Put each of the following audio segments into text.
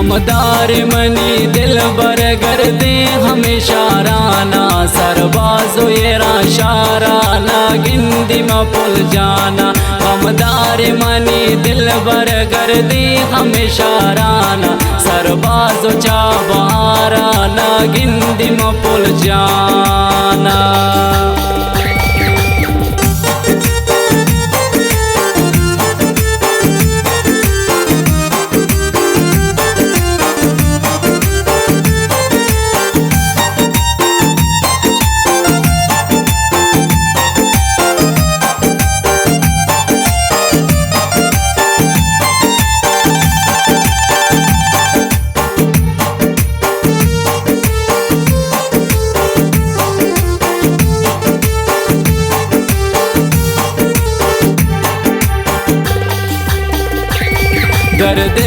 गमदार money दिल बर गर्दे हमेशा राना सरबाजो ये शारा ना गिंदी मपुल जाना। गमदार मनी दिल बर गर्दे हमेशा राना सरबाजो चाबारा ना गिंदी मपुल जाना। दर्द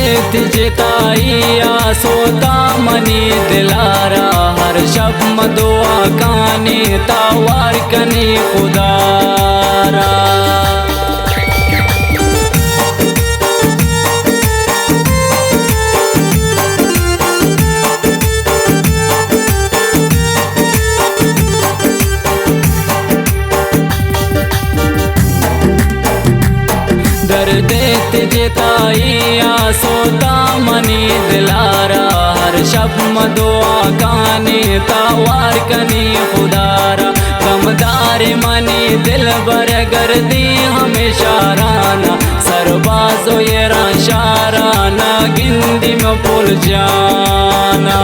जिताइया सोता मनी दिलारा हर शब दुआ काने तावार कने खुदारा। दर्द जिताइया सोता मनी दिलारा हर शब दुआ काने तावार कने खुदारा। गमदार मनी दिल बर गर्दी हमेशा राना सरबाजो ये शारा ना गिंदी में पुल जाना।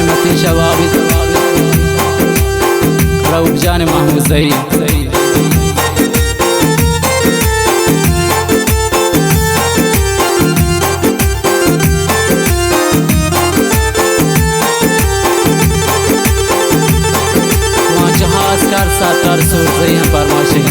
मती शबाबी रऊफ जान महमूद सही। वहाँ जहाज कर सातर सूर सही हैं परमाशी।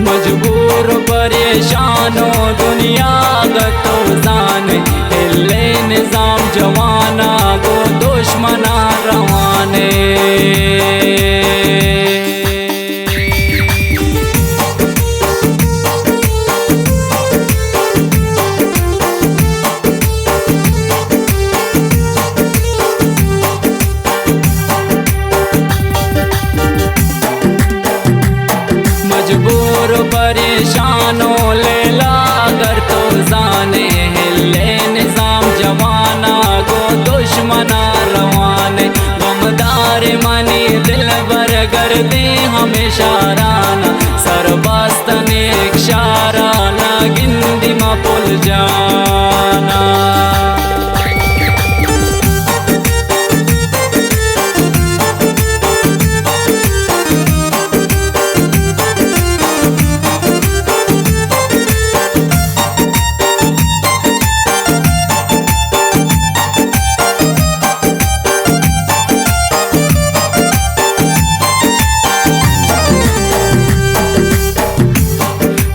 मजबूर परेशानो दुनिया गतो जान हिले निजाम जवाना गो दुश्मना रवाने। मजबूर परेशानो ले लागर तो जाने हिले निजाम जवाना गो दुश्मना रवाने। गमदार मनी दिल बर गर्दे हमेशा राना सरबास्तने एक शारा ना गिंदी में पुल जाना।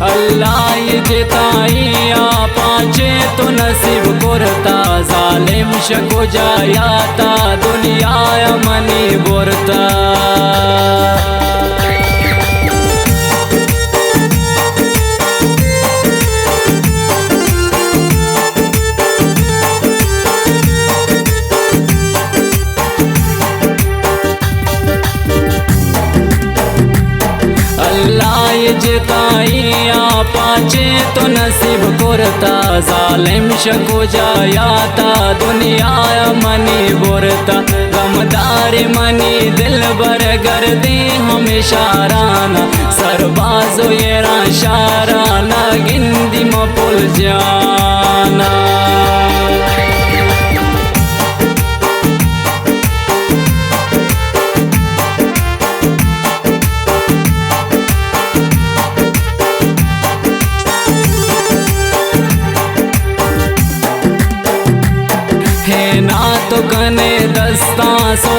अल्लाह जिताइया पाँचे तो नसीब करता जालिम शको जायाता दुनिया मनी बोरता। जिताइया पाँचे तो नसीब करता जालिम शको जायाता दुनिया मनी बोरता। गमदार मनी दिल बर गर्दी हमेशा राना सरबाजो ये शारा ना गिंदी में पुल जाना।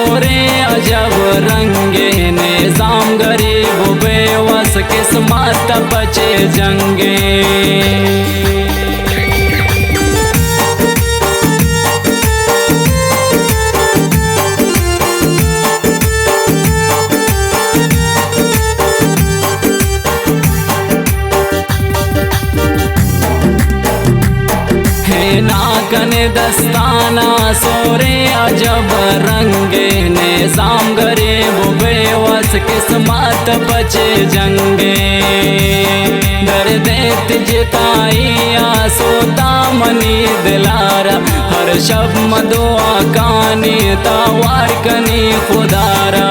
सोरे अजब रंगे निजाम गरीब बेवस किस्मत बचे जंगे। नाकन दस्ताना सोरे अजब रंगे निजाम गरीब बेवस किस्मत बचे जंगे। दर्द जिताइया सोता मनी दिलारा हर शब दुआ कानी तावार कनी खुदारा।